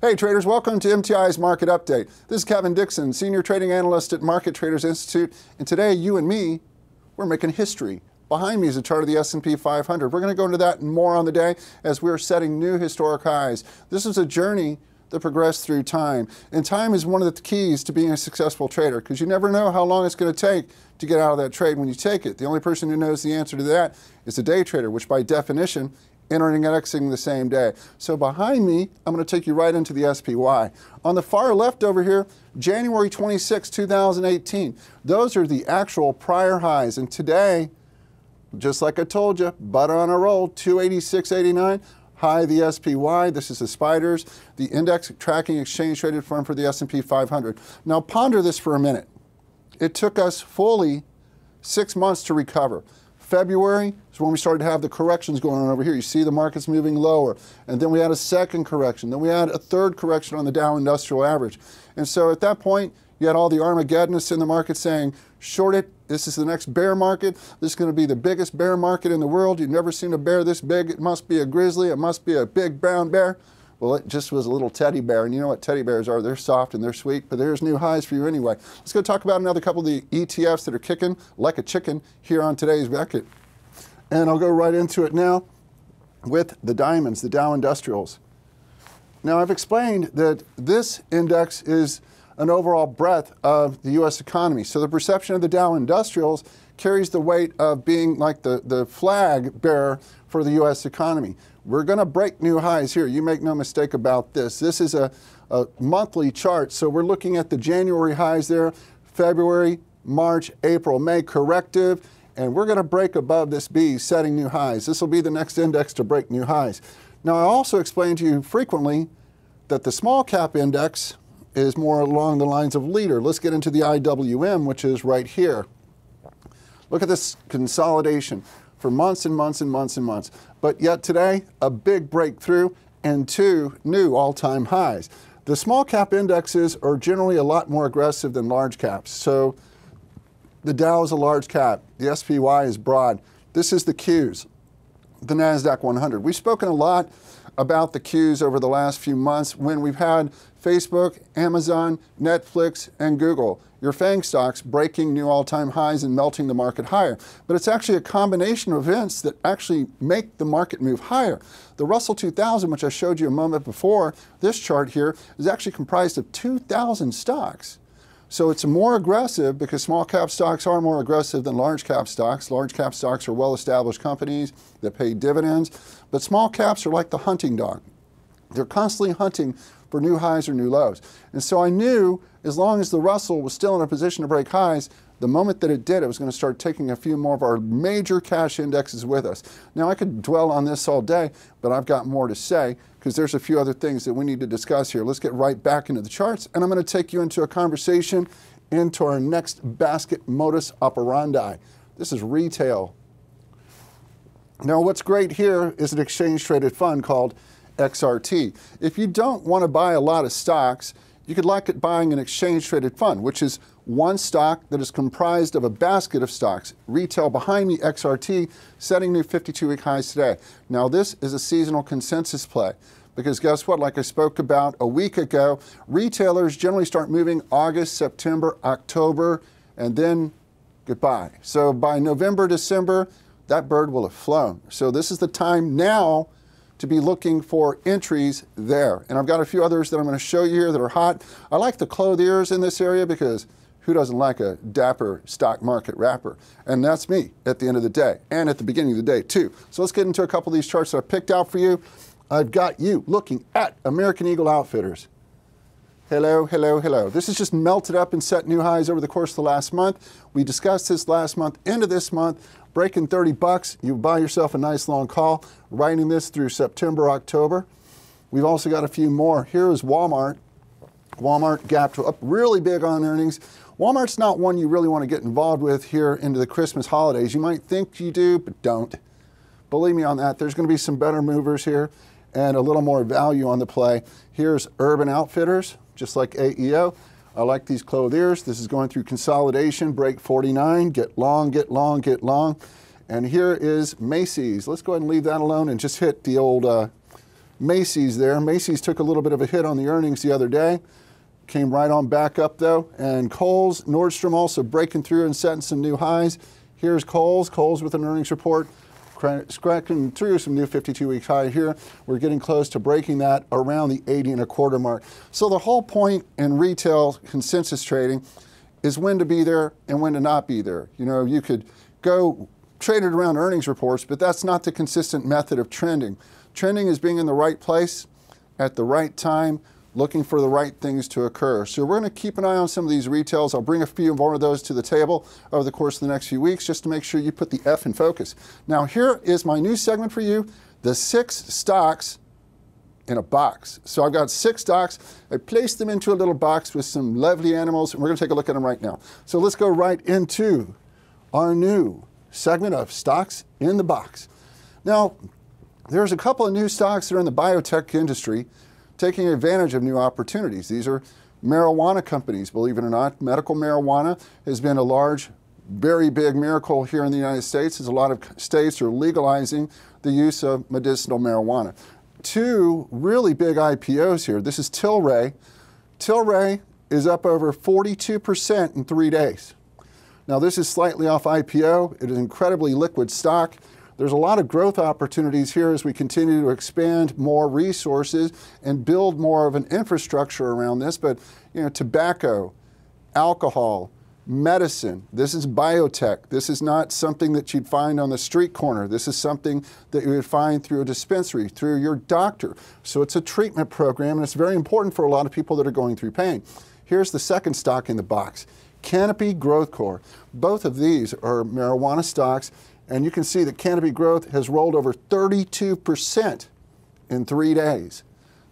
Hey traders, welcome to MTI's Market Update. This is Kevin Dixon, Senior Trading Analyst at Market Traders Institute, and today you and me, we're making history. Behind me is a chart of the S&P 500. We're going to go into that and more on the day as we're setting new historic highs. This is a journey that progressed through time, and time is one of the keys to being a successful trader because you never know how long it's going to take to get out of that trade when you take it. The only person who knows the answer to that is a day trader, which by definition entering and exiting the same day. So behind me, I'm going to take you right into the SPY. On the far left over here, January 26, 2018. Those are the actual prior highs. And today, just like I told you, butter on a roll, 286.89. High of the SPY. This is the Spiders, the index tracking exchange traded firm for the S&P 500. Now ponder this for a minute. It took us fully 6 months to recover. February is when we started to have the corrections going on over here. You see the markets moving lower. And then we had a second correction. Then we had a third correction on the Dow Industrial Average. And so at that point, you had all the Armageddonists in the market saying, short it, this is the next bear market. This is going to be the biggest bear market in the world. You've never seen a bear this big. It must be a grizzly. It must be a big brown bear. Well, it just was a little teddy bear. And you know what teddy bears are. They're soft and they're sweet, but there's new highs for you anyway. Let's go talk about another couple of the ETFs that are kicking like a chicken here on today's bracket. And I'll go right into it now with the diamonds, the Dow Industrials. Now, I've explained that this index is an overall breadth of the U.S. economy. So the perception of the Dow Industrials carries the weight of being like the flag bearer for the U.S. economy. We're going to break new highs here. You make no mistake about this. This is a monthly chart. So we're looking at the January highs there, February, March, April, May corrective. And we're going to break above this B, setting new highs. This will be the next index to break new highs. Now, I also explain to you frequently that the small cap index is more along the lines of leader. Let's get into the IWM, which is right here. Look at this consolidation for months and months and months and months. But yet today, a big breakthrough and two new all-time highs. The small cap indexes are generally a lot more aggressive than large caps. So the Dow is a large cap. The SPY is broad. This is the Qs, the NASDAQ 100. We've spoken a lot about the Qs over the last few months when we've had Facebook, Amazon, Netflix, and Google, your FANG stocks, breaking new all-time highs and melting the market higher. But it's actually a combination of events that actually make the market move higher. The Russell 2000, which I showed you a moment before, this chart here, is actually comprised of 2,000 stocks. So it's more aggressive because small cap stocks are more aggressive than large cap stocks. Large cap stocks are well-established companies that pay dividends, but small caps are like the hunting dog. They're constantly hunting for new highs or new lows. And so I knew as long as the Russell was still in a position to break highs, the moment that it did, it was going to start taking a few more of our major cash indexes with us. Now, I could dwell on this all day, but I've got more to say because there's a few other things that we need to discuss here. Let's get right back into the charts, and I'm going to take you into a conversation into our next basket modus operandi. This is retail. Now, what's great here is an exchange-traded fund called XRT. If you don't want to buy a lot of stocks, you could like it buying an exchange-traded fund, which is one stock that is comprised of a basket of stocks. Retail behind me, XRT, setting new 52-week highs today. Now, this is a seasonal consensus play because guess what? Like I spoke about a week ago, retailers generally start moving August, September, October, and then goodbye. So by November, December, that bird will have flown. So this is the time now to be looking for entries there. And I've got a few others that I'm going to show you here that are hot. I like the clothiers in this area because who doesn't like a dapper stock market wrapper? And that's me at the end of the day and at the beginning of the day too. So let's get into a couple of these charts that I picked out for you. I've got you looking at American Eagle Outfitters. Hello, hello, hello. This has just melted up and set new highs over the course of the last month. We discussed this last month, into this month, breaking 30 bucks. You buy yourself a nice long call, riding this through September, October. We've also got a few more. Here is Walmart. Walmart gapped up really big on earnings. Walmart's not one you really want to get involved with here into the Christmas holidays. You might think you do, but don't. Believe me on that. There's going to be some better movers here and a little more value on the play. Here's Urban Outfitters, just like AEO. I like these clothiers. This is going through consolidation, break 49, get long, get long, get long. And here is Macy's. Let's go ahead and leave that alone and just hit the old Macy's there. Macy's took a little bit of a hit on the earnings the other day. Came right on back up though. And Kohl's, Nordstrom also breaking through and setting some new highs. Here's Kohl's. Kohl's with an earnings report, cracking through some new 52-week high here. We're getting close to breaking that around the 80.25 mark. So the whole point in retail consensus trading is when to be there and when to not be there. You know, you could go trade it around earnings reports, but that's not the consistent method of trending. Trending is being in the right place at the right time, looking for the right things to occur. So we're going to keep an eye on some of these retails. I'll bring a few more of those to the table over the course of the next few weeks just to make sure you put the F in focus. Now here is my new segment for you, the 6 stocks in a box. So I've got 6 stocks. I placed them into a little box with some lovely animals, and we're going to take a look at them right now. So let's go right into our new segment of stocks in the box. Now, there's a couple of new stocks that are in the biotech industry taking advantage of new opportunities. These are marijuana companies, believe it or not. Medical marijuana has been a large, very big miracle here in the United States, as a lot of states are legalizing the use of medicinal marijuana. 2 really big IPOs here. This is Tilray. Tilray is up over 42% in 3 days. Now this is slightly off IPO. It is an incredibly liquid stock. There's a lot of growth opportunities here as we continue to expand more resources and build more of an infrastructure around this. But you know, tobacco, alcohol, medicine, this is biotech. This is not something that you'd find on the street corner. This is something that you would find through a dispensary, through your doctor. So it's a treatment program, and it's very important for a lot of people that are going through pain. Here's the second stock in the box, Canopy Growth Corp. Both of these are marijuana stocks, and you can see that Canopy Growth has rolled over 32% in 3 days.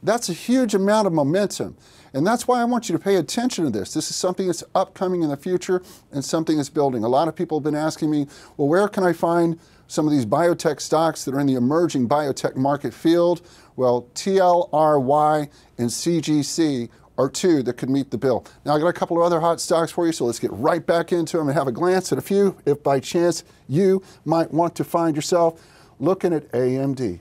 That's a huge amount of momentum. And that's why I want you to pay attention to this. This is something that's upcoming in the future and something that's building. A lot of people have been asking me, well, where can I find some of these biotech stocks that are in the emerging biotech market field? Well, TLRY and CGC are 2 that could meet the bill. Now, I got a couple of other hot stocks for you, so let's get right back into them and have a glance at a few, if by chance you might want to find yourself looking at AMD.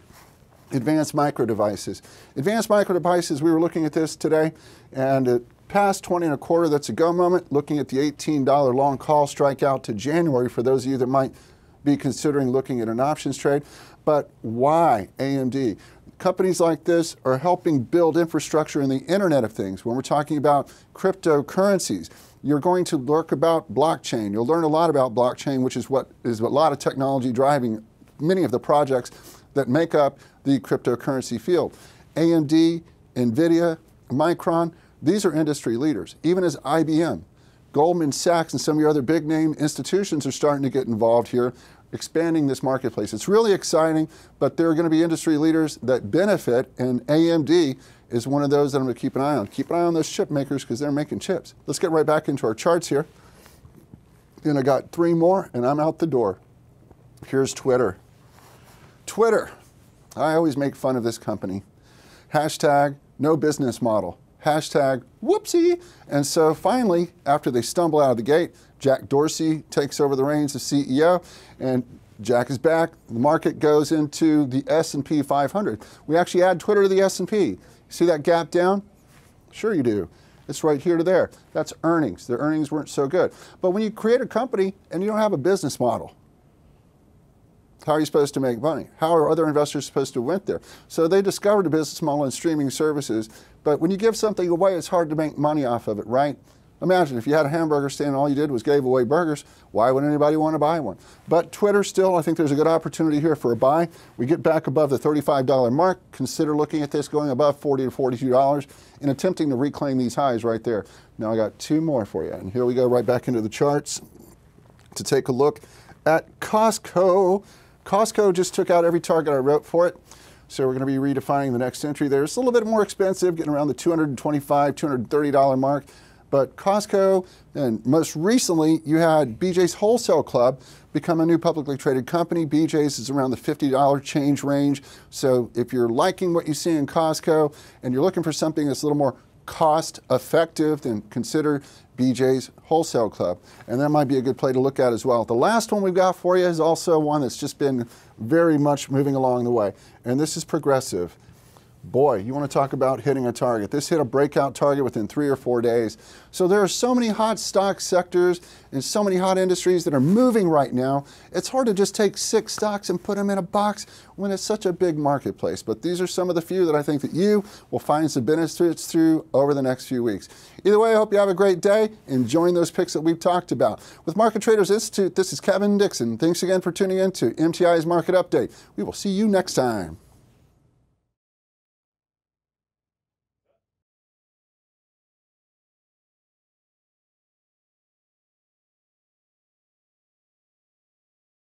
Advanced Micro Devices. Advanced Micro Devices, we were looking at this today, and it passed 20.25. That's a go moment. Looking at the $18 long call strike out to January for those of you that might be considering looking at an options trade. But why AMD? Companies like this are helping build infrastructure in the Internet of Things. When we're talking about cryptocurrencies, you're going to learn about blockchain. You'll learn a lot about blockchain, which is what is a lot of technology driving many of the projects that make up the cryptocurrency field. AMD, NVIDIA, Micron, these are industry leaders. Even as IBM, Goldman Sachs, and some of your other big name institutions are starting to get involved here, expanding this marketplace. It's really exciting, but there are going to be industry leaders that benefit, and AMD is one of those that I'm going to keep an eye on. Keep an eye on those chip makers because they're making chips. Let's get right back into our charts here. And I got 3 more, and I'm out the door. Here's Twitter. Twitter. I always make fun of this company. Hashtag no business model. Hashtag whoopsie. And so finally, after they stumble out of the gate, Jack Dorsey takes over the reins of CEO, and Jack is back. The market goes into the S&P 500. We actually add Twitter to the S&P. See that gap down? Sure you do. It's right here to there. That's earnings. Their earnings weren't so good. But when you create a company and you don't have a business model, how are you supposed to make money? How are other investors supposed to win there? So they discovered a business model in streaming services, but when you give something away, it's hard to make money off of it, right? Imagine if you had a hamburger stand and all you did was gave away burgers, why would anybody want to buy one? But Twitter still, I think there's a good opportunity here for a buy. We get back above the $35 mark, consider looking at this going above $40 to $42 and attempting to reclaim these highs right there. Now I got 2 more for you, and here we go right back into the charts to take a look at Costco. Costco just took out every target I wrote for it. So we're going to be redefining the next entry there. It's a little bit more expensive, getting around the $225, $230 mark. But Costco, and most recently, you had BJ's Wholesale Club become a new publicly traded company. BJ's is around the $50 change range. So if you're liking what you see in Costco and you're looking for something that's a little more cost effective, then consider BJ's Wholesale Club. And that might be a good play to look at as well. The last one we've got for you is also one that's just been very much moving along the way. And this is Progressive. Boy, you want to talk about hitting a target. This hit a breakout target within 3 or 4 days. So there are so many hot stock sectors and so many hot industries that are moving right now. It's hard to just take 6 stocks and put them in a box when it's such a big marketplace. But these are some of the few that I think that you will find some benefits through over the next few weeks. Either way, I hope you have a great day and join those picks that we've talked about. With Market Traders Institute, this is Kevin Dixon. Thanks again for tuning in to MTI's Market Update. We will see you next time.